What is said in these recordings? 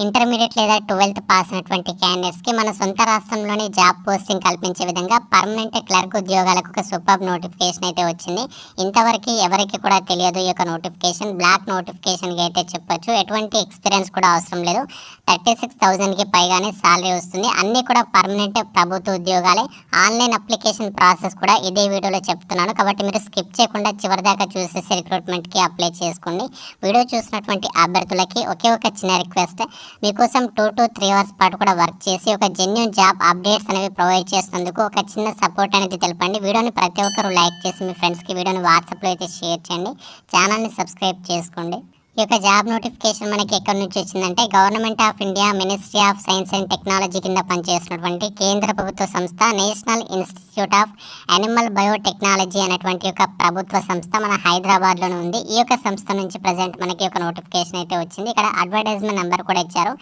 Intermediate లేదా 12th pass అయినటువంటి క్యాండిడేట్స్కి మన సొంత రాష్ట్రంలోనే జాబ్ పోస్టింగ్ కల్పించే విధంగా పర్మనెంట్ క్లర్క్ ఉద్యోగాలకు ఒక సూపర్ నోటిఫికేషన్ అయితే వచ్చింది. ఇంతవరకు ఎవరికి కూడా తెలియదు ఈ యొక్క నోటిఫికేషన్. బ్లాక్ నోటిఫికేషన్గా అయితే చెప్పొచ్చు. ఎటువంటి ఎక్స్పీరియన్స్ కూడా అవసరం లేదు. 36,000కి పైగానే శాలరీ వస్తుంది. అన్నీ కూడా పర్మనెంట్ ప్రభుత్వ ఉద్యోగాలే. ఆన్లైన్ అప్లికేషన్ ప్రాసెస్ కూడా ఇదే వీడియోలో చెప్తున్నాను కాబట్టి మీరు స్కిప్ చేయకుండా చివరిదాకా చూసేసి రిక్రూట్మెంట్కి అప్లై చేసుకోండి. వీడియో చూసినటువంటి అభ్యర్థులకి ఒకే ఒక చిన్న రిక్వెస్ట్, మీకోసం 2 to 3 అవర్స్ పాటు కూడా వర్క్ చేసి ఒక జెన్యూన్ జాబ్ అప్డేట్స్ అనేవి ప్రొవైడ్ చేసినందుకు ఒక చిన్న సపోర్ట్ అనేది తెలపండి. వీడియోని ప్రతి ఒక్కరు లైక్ చేసి మీ ఫ్రెండ్స్కి వీడియోని వాట్సాప్లో అయితే షేర్ చేయండి. ఛానల్ని సబ్స్క్రైబ్ చేసుకోండి. ఈ యొక్క జాబ్ నోటిఫికేషన్ మనకి ఎక్కడి నుంచి వచ్చిందంటే government of India ministry of science and technology కింద పనిచేస్తున్నటువంటి కేంద్ర ప్రభుత్వ సంస్థ national institute of animal biotechnology అనేటువంటి ఒక ప్రభుత్వ సంస్థ మన హైదరాబాద్లోనే ఉంది. ఈ యొక్క సంస్థ నుంచి ప్రజెంట్ మనకి ఒక నోటిఫికేషన్ అయితే వచ్చింది. ఇక్కడ అడ్వర్టైజ్మెంట్ నెంబర్ కూడా ఇచ్చారు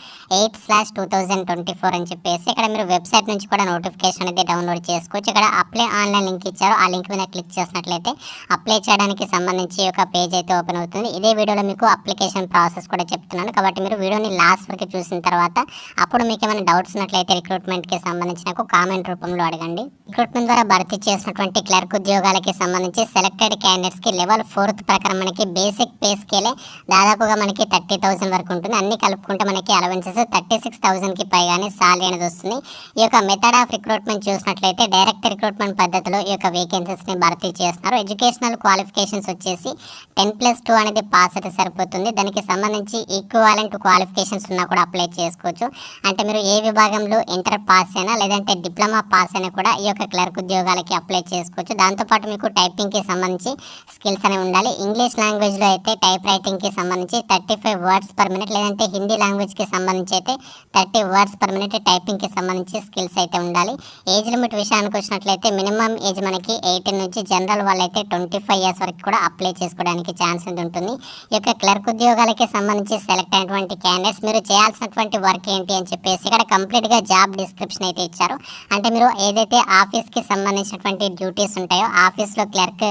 8/2024 అని చెప్పేసి. ఇక్కడ మీరు వెబ్సైట్ నుంచి కూడా నోటిఫికేషన్ అనేది డౌన్లోడ్ చేసుకోవచ్చు. ఇక్కడ అప్లై ఆన్లైన్ లింక్ ఇచ్చారు. ఆ లింక్ మీద క్లిక్ చేసినట్లయితే అప్లై చేయడానికి సంబంధించి ఒక పేజ్ అయితే ఓపెన్ అవుతుంది. ఇదే వీడియోలో మీకు అప్లికేషన్ ప్రాసెస్ కూడా చెప్తున్నాను కాబట్టి మీరు వీడియోని లాస్ట్ వరకు చూసిన తర్వాత అప్పుడు మీకు ఏమైనా డౌట్స్ ఉన్నట్లయితే రిక్రూట్మెంట్కి సంబంధించి నాకు కామెంట్ రూపంలో అడగండి. రిక్రూట్మెంట్ ద్వారా భర్తీ చేసినటువంటి క్లర్క్ ఉద్యోగాలకి సంబంధించి సెలెక్టెడ్ క్యాండిడేట్స్కి లెవెల్ 4th ప్రకారం మనకి బేసిక్ పే స్కేలే దాదాపుగా మనకి 30,000 వరకు ఉంటుంది. అన్ని కలుపుకుంటే మనకి అలవెన్సెస్ 36,000కి పైగానే శాలరీ అనేది వస్తుంది. ఈ యొక్క మెథడ్ ఆఫ్ రిక్రూట్మెంట్ చూసినట్లయితే డైరెక్ట్ రిక్రూట్మెంట్ పద్ధతిలో ఈ యొక్క వేకెన్సీస్ని భర్తీ చేస్తున్నారు. ఎడ్యుకేషనల్ క్వాలిఫికేషన్స్ వచ్చేసి 10+2 అనేది పాస్ అయితే సరిపోతుంది. దానికి సంబంధించి ఈక్వాలెంట్ క్వాలిఫికేషన్స్ ఉన్నా కూడా అప్లై చేసుకోవచ్చు. అంటే మీరు ఏ విభాగంలో ఇంటర్ పాస్ అయినా లేదంటే డిప్లొమా పాస్ అయినా కూడా ఈ యొక్క క్లర్క్ ఉద్యోగాలకి అప్లై చేసుకోవచ్చు. దాంతోపాటు మీకు టైపింగ్కి సంబంధించి స్కిల్స్ అనేవి ఉండాలి. ఇంగ్లీష్ లాంగ్వేజ్లో అయితే టైప్ రైటింగ్కి సంబంధించి 35 words per minute, లేదంటే హిందీ లాంగ్వేజ్కి సంబంధించి అయితే 30 words per minute టైపింగ్కి సంబంధించి స్కిల్స్ అయితే ఉండాలి. ఏజ్ లిమిట్ విషయానికి వచ్చినట్లయితే మినిమం ఏజ్ మనకి 18 నుంచి జనరల్ వాళ్ళైతే 25 years వరకు కూడా అప్లై చేసుకోవడానికి ఛాన్స్ ఉంటుంది. ఈ యొక్క క్లర్క్ ఉద్యోగాలకి సంబంధించి సెలెక్ట్ అయినటువంటి క్యాండిడేట్స్ మీరు చేయాల్సినటువంటి వర్క్ ఏంటి అని చెప్పేసి ఇక్కడ కంప్లీట్గా జాబ్ డిస్క్రిప్షన్ అయితే ఇచ్చారు. అంటే మీరు ఏదైతే ఆఫీస్కి సంబంధించినటువంటి డ్యూటీస్ ఉంటాయో ఆఫీస్లో క్లర్క్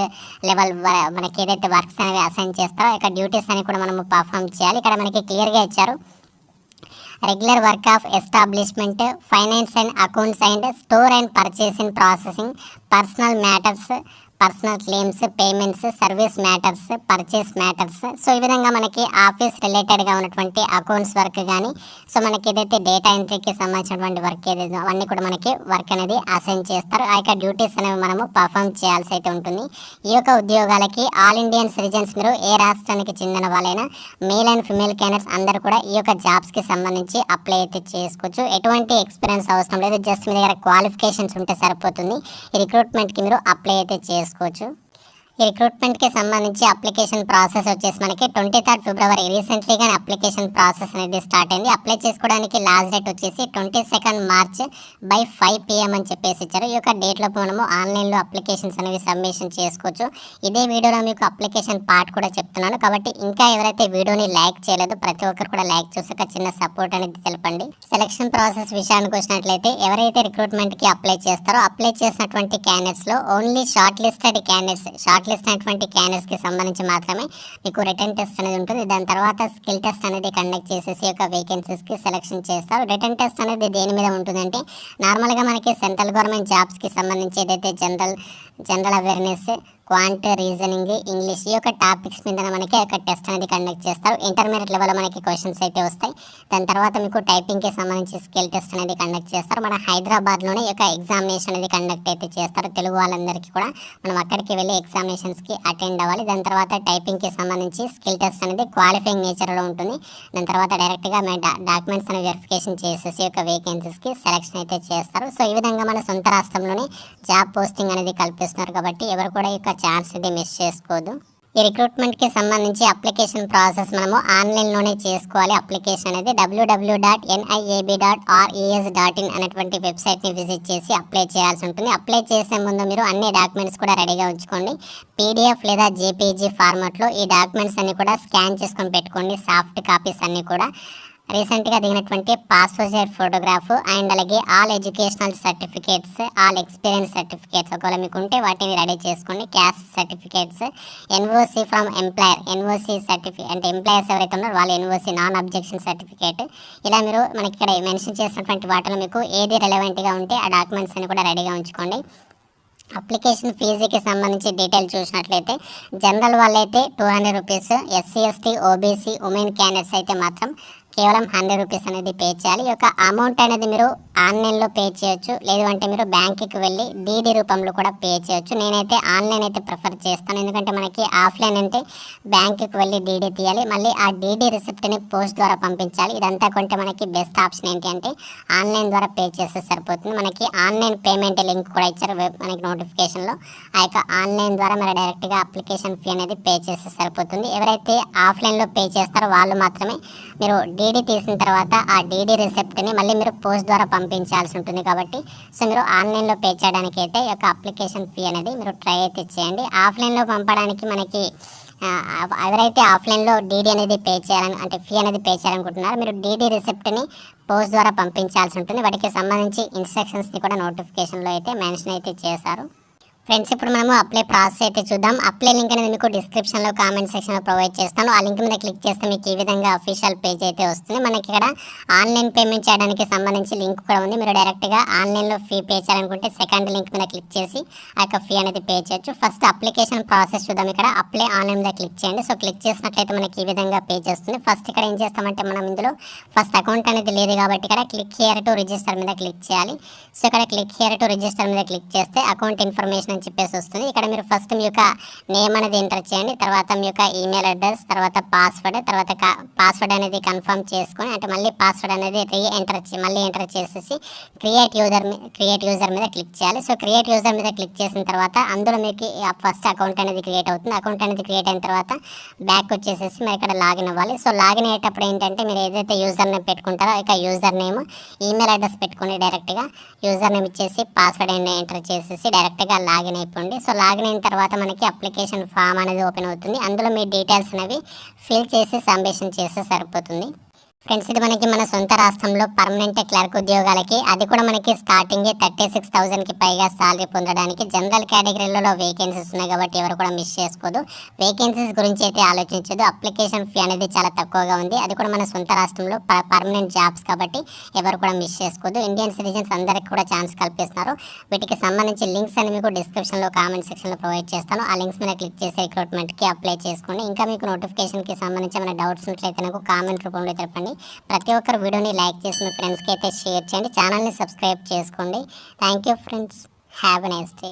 లెవెల్ మనకి ఏదైతే వర్క్స్ అనేవి అసైన్ చేస్తారో ఇక్కడ డ్యూటీస్ అని కూడా మనము పర్ఫామ్ చేయాలి. ఇక్కడ మనకి క్లియర్గా ఇచ్చారు regular work of establishment, finance and accounts and store and purchasing processing, personal matters, personal claims, payments, service matters, purchase matters. So ఈ విధంగా మనకి ఆఫీస్ రిలేటెడ్గా ఉన్నటువంటి అకౌంట్స్ వర్క్ కానీ సో మనకి ఏదైతే డేటా ఎంట్రీకి సంబంధించినటువంటి వర్క్ ఏదైతే అవన్నీ కూడా మనకి వర్క్ అనేది అసైన్ చేస్తారు. ఆ యొక్క డ్యూటీస్ అనేవి మనము పర్ఫామ్ చేయాల్సి అయితే ఉంటుంది. ఈ యొక్క ఉద్యోగాలకి ఆల్ ఇండియన్ సిటిజన్స్ మీరు ఏ రాష్ట్రానికి చెందిన వాళ్ళైనా మేల్ అండ్ ఫిమేల్ క్యాండిడేట్స్ అందరూ కూడా ఈ యొక్క జాబ్స్కి సంబంధించి అప్లై అయితే చేసుకోవచ్చు. ఎటువంటి ఎక్స్పీరియన్స్ అవసరం లేదు. జస్ట్ మీ దగ్గర క్వాలిఫికేషన్స్ ఉంటే సరిపోతుంది. ఈ రిక్రూట్మెంట్కి మీరు అప్లై అయితే చేసుకోవచ్చు. ఈ రిక్రూట్మెంట్కి సంబంధించి అప్లికేషన్ ప్రాసెస్ వచ్చేసి మనకి 23rd February రీసెంట్లీగానే అప్లికేషన్ ప్రాసెస్ అనేది స్టార్ట్ అయింది. అప్లై చేసుకోవడానికి లాస్ట్ డేట్ వచ్చేసి 22nd March by 5 PM అని చెప్పేసి ఇచ్చారు. ఈ యొక్క డేట్లో మనము ఆన్లైన్లో అప్లికేషన్స్ అనేవి సబ్మిషన్ చేసుకోవచ్చు. ఇదే వీడియోలో మీకు అప్లికేషన్ పార్ట్ కూడా చెప్తున్నాను కాబట్టి ఇంకా ఎవరైతే వీడియోని లైక్ చేయలేదో ప్రతి ఒక్కరు కూడా లైక్ చేసి ఒక చిన్న సపోర్ట్ అనేది తెలపండి. సెలక్షన్ ప్రాసెస్ విషయానికి వచ్చినట్లయితే ఎవరైతే రిక్రూట్మెంట్కి అప్లై చేస్తారో అప్లై చేసినటువంటి క్యాండిడేట్స్లో ఓన్లీ షార్ట్ లిస్టెడ్ అయినటువంటి క్యాండిడేట్స్కి సంబంధించి మాత్రమే మీకు రిటర్న్ టెస్ట్ అనేది ఉంటుంది. దాని తర్వాత స్కిల్ టెస్ట్ అనేది కండక్ట్ చేసేసి యొక్క వేకెన్సీస్కి సెలెక్షన్ చేస్తారు. రిటర్న్ టెస్ట్ అనేది దేని మీద ఉంటుందంటే నార్మల్గా మనకి సెంట్రల్ గవర్నమెంట్ జాబ్స్కి సంబంధించి ఏదైతే general awareness, quant, reasoning, English ఈ యొక్క టాపిక్స్ మీద మనకి ఒక టెస్ట్ అనేది కండక్ట్ చేస్తారు. ఇంటర్మీడియట్ లెవెల్లో మనకి క్వశ్చన్స్ అయితే వస్తాయి. దాని తర్వాత మీకు టైపింగ్కి సంబంధించి స్కిల్ టెస్ట్ అనేది కండక్ట్ చేస్తారు. మన హైదరాబాద్లోనే ఈ యొక్క ఎగ్జామినేషన్ అనేది కండక్ట్ అయితే చేస్తారు. తెలుగు వాళ్ళందరికీ కూడా మనం అక్కడికి వెళ్ళి ఎగ్జామినేషన్స్కి అటెండ్ అవ్వాలి. దాని తర్వాత టైపింగ్కి సంబంధించి స్కిల్ టెస్ట్ అనేది క్వాలిఫైయింగ్ నేచర్లో ఉంటుంది. దాని తర్వాత డైరెక్ట్గా మన డాక్యుమెంట్స్ అనేది వెరిఫికేషన్ చేసేసి యొక్క వేకెన్సీస్కి సెలెక్షన్ అయితే చేస్తారు. సో ఈ విధంగా మన సొంత రాష్ట్రంలోనే జాబ్ పోస్టింగ్ అనేది కల్పిస్తున్నారు కాబట్టి ఎవరు కూడా ఈ యొక్క ఛాన్స్ ఇది మిస్ చేసుకోదు. ఈ రిక్రూట్మెంట్కి సంబంధించి అప్లికేషన్ ప్రాసెస్ మనము ఆన్లైన్లోనే చేసుకోవాలి. అప్లికేషన్ అనేది www.niab.res.in అనేటువంటి వెబ్సైట్ని విజిట్ చేసి అప్లై చేయాల్సి ఉంటుంది. అప్లై చేసే ముందు మీరు అన్ని డాక్యుమెంట్స్ కూడా రెడీగా ఉంచుకోండి. PDF లేదా JPG ఫార్మాట్లో ఈ డాక్యుమెంట్స్ అన్ని కూడా స్కాన్ చేసుకొని పెట్టుకోండి. సాఫ్ట్ కాపీస్ అన్నీ కూడా రీసెంట్గా దిగినటువంటి పాస్పోర్ట్ సైజ్ ఫోటోగ్రాఫ్ అండ్ అలాగే all educational certificates, all experience certificates ఒకవేళ మీకు ఉంటే వాటిని రెడీ చేసుకోండి. Caste certificates, NOC from employer, NOC certificate అంటే ఎంప్లాయర్స్ ఎవరైతే ఉన్నారో వాళ్ళ ఎన్ఓసి నాన్ అబ్జెక్షన్ సర్టిఫికేట్. ఇలా మీరు మనకి ఇక్కడ మెన్షన్ చేసినటువంటి వాటిలో మీకు ఏది రెలవెంట్గా ఉంటే ఆ డాక్యుమెంట్స్ అని కూడా రెడీగా ఉంచుకోండి. అప్లికేషన్ ఫీజుకి సంబంధించి డీటెయిల్ చూసినట్లయితే జనరల్ వాళ్ళైతే 200 rupees, SC ST OBC women candidates అయితే మాత్రం కేవలం 100 రూపీస్ అనేది పే చేయాలి. ఈ యొక్క అమౌంట్ అనేది మీరు ఆన్లైన్లో పే చేయొచ్చు, లేదు అంటే మీరు బ్యాంకుకి వెళ్ళి డీడీ రూపంలో కూడా పే చేయొచ్చు. నేనైతే ఆన్లైన్ అయితే ప్రిఫర్ చేస్తాను, ఎందుకంటే మనకి ఆఫ్లైన్ అంటే బ్యాంకుకి వెళ్ళి డీడీ తీయాలి, మళ్ళీ ఆ డీడీ రిసిప్ట్ని పోస్ట్ ద్వారా పంపించాలి. ఇదంతా కొంటే మనకి బెస్ట్ ఆప్షన్ ఏంటి అంటే ఆన్లైన్ ద్వారా పే చేస్తే సరిపోతుంది. మనకి ఆన్లైన్ పేమెంట్ లింక్ కూడా ఇచ్చారు మనకి నోటిఫికేషన్లో. ఆ యొక్క ఆన్లైన్ ద్వారా మీరు డైరెక్ట్గా అప్లికేషన్ ఫీ అనేది పే చేస్తే సరిపోతుంది. ఎవరైతే ఆఫ్లైన్లో పే చేస్తారో వాళ్ళు మాత్రమే మీరు డీడీ తీసిన తర్వాత ఆ డీడీ రిసిప్ట్ని మళ్ళీ మీరు పోస్ట్ ద్వారా పంపించాల్సి ఉంటుంది. కాబట్టి సో మీరు ఆన్లైన్లో పే చేయడానికి అయితే ఈ యొక్క అప్లికేషన్ ఫీ అనేది మీరు ట్రై అయితే చేయండి. ఆఫ్లైన్లో పంపడానికి మనకి ఎవరైతే ఆఫ్లైన్లో డీడీ అనేది పే చేయాలని అంటే ఫీ అనేది పే చేయాలనుకుంటున్నారో మీరు డీడీ రిసిప్ట్ని పోస్ట్ ద్వారా పంపించాల్సి ఉంటుంది. వాటికి సంబంధించి ఇన్స్ట్రక్షన్స్ని కూడా నోటిఫికేషన్లో అయితే మెన్షన్ అయితే చేశారు. ఫ్రెండ్స్, ఇప్పుడు మనము అప్లై ప్రాసెస్ అయితే చూద్దాం. అప్లై లింక్ అనేది మీకు డిస్క్రిప్షన్లో కామెంట్ సెక్షన్లో ప్రొవైడ్ చేస్తాను. ఆ లింక్ మీద క్లిక్ చేస్తే మీకు ఈ విధంగా అఫీషియల్ పేజ్ అయితే వస్తుంది. మనకి ఇక్కడ ఆన్లైన్ పేమెంట్ చేయడానికి సంబంధించి లింక్ కూడా ఉంది. మీరు డైరెక్ట్గా ఆన్లైన్లో ఫీ పే చేయాలనుకుంటే సెకండ్ లింక్ మీద క్లిక్ చేసి ఆ యొక్క ఫీ అనేది పే చేయొచ్చు. ఫస్ట్ అప్లికేషన్ ప్రాసెస్ చూద్దాం. ఇక్కడ అప్లై ఆన్లైన్ మీద క్లిక్ చేయండి. సో క్లిక్ చేసినట్లయితే మనకి ఈ విధంగా పేజ్ వస్తుంది. ఫస్ట్ ఇక్కడ ఏం చేస్తామంటే మనం ఇందులో ఫస్ట్ అకౌంట్ అనేది లేదు కాబట్టి ఇక్కడ క్లిక్ హియర్ టు రిజిస్టర్ మీద క్లిక్ చేయాలి. సో ఇక్కడ క్లిక్ హియర్ టు రిజిస్టర్ మీద క్లిక్ చేస్తే అకౌంట్ ఇన్ఫర్మేషన్ అని చెప్పేసి వస్తుంది. ఇక్కడ మీరు ఫస్ట్ మీ యొక్క నేమ్ అనేది ఎంటర్ చేయండి, తర్వాత మీ యొక్క ఈమెయిల్ అడ్రస్, తర్వాత పాస్వర్డ్, తర్వాత పాస్వర్డ్ అనేది కన్ఫర్మ్ చేసుకొని అంటే మళ్ళీ పాస్వర్డ్ అనేది మళ్ళీ ఎంటర్ చేసేసి క్రియేట్ యూజర్ మీద క్లిక్ చేయాలి. సో క్రియేట్ యూజర్ మీద క్లిక్ చేసిన తర్వాత అందులో మీకు ఫస్ట్ అకౌంట్ అనేది క్రియేట్ అవుతుంది. అకౌంట్ అనేది క్రియేట్ అయిన తర్వాత బ్యాక్ వచ్చేసేసి మీరు ఇక్కడ లాగిన్ అవ్వాలి. సో లాగిన్ అయ్యేటప్పుడు ఏంటంటే మీరు ఏదైతే యూజర్ నేమ్ పెట్టుకుంటారో ఇక యూజర్ నేమ్, ఈమెయిల్ అడ్రస్ పెట్టుకుని డైరెక్ట్గా యూజర్ నేమ్ ఇచ్చేసి పాస్వర్డ్ అనేది ఎంటర్ చేసేసి డైరెక్ట్గా లాగిన్ అయిపోండి. సో లాగిన్ అయిన తర్వాత మనకి అప్లికేషన్ ఫామ్ అనేది ఓపెన్ అవుతుంది. అందులో మీ డీటెయిల్స్ అనేవి ఫిల్ చేసి సబ్మిషన్ చేస్తే సరిపోతుంది. ఫ్రెండ్స్, ఇది మనకి మన సొంత రాష్ట్రంలో పర్మనెంట్ క్లర్క్ ఉద్యోగాలకి, అది కూడా మనకి స్టార్టింగే 36,000కి పైగా సాలరీ పొందడానికి జనరల్ కేటగిరీలలో వేకెన్సీస్ ఉన్నాయి కాబట్టి ఎవరు కూడా మిస్ చేసుకోదు. వేకెన్సీస్ గురించి అయితే ఆలోచించదు. అప్లికేషన్ ఫీ అనేది చాలా తక్కువగా ఉంది, అది కూడా మన సొంత రాష్ట్రంలో పర్మనెంట్ జాబ్స్ కాబట్టి ఎవరు కూడా మిస్ చేసుకోదు. ఇండియన్ సిటిజన్స్ అందరికీ కూడా ఛాన్స్ కల్పిస్తున్నారు. వీటికి సంబంధించి లింక్స్ అని మీకు డిస్క్రిప్షన్లో కామెంట్ సెక్షన్లో ప్రొవైడ్ చేస్తాను. ఆ లింక్స్ మీద క్లిక్ చేసి రిక్రూట్మెంట్కి అప్లై చేసుకోండి. ఇంకా మీకు నోటిఫికేషన్కి సంబంధించి ఏమైనా డౌట్స్ ఉన్నట్లయితే నాకు కామెంట్ రూపంలో తెలపండి. ప్రతి ఒక్కరు వీడియోని లైక్ చేసి మీ ఫ్రెండ్స్కి అయితే షేర్ చేయండి. ఛానల్ని సబ్స్క్రైబ్ చేసుకోండి. Thank you friends, have a nice day.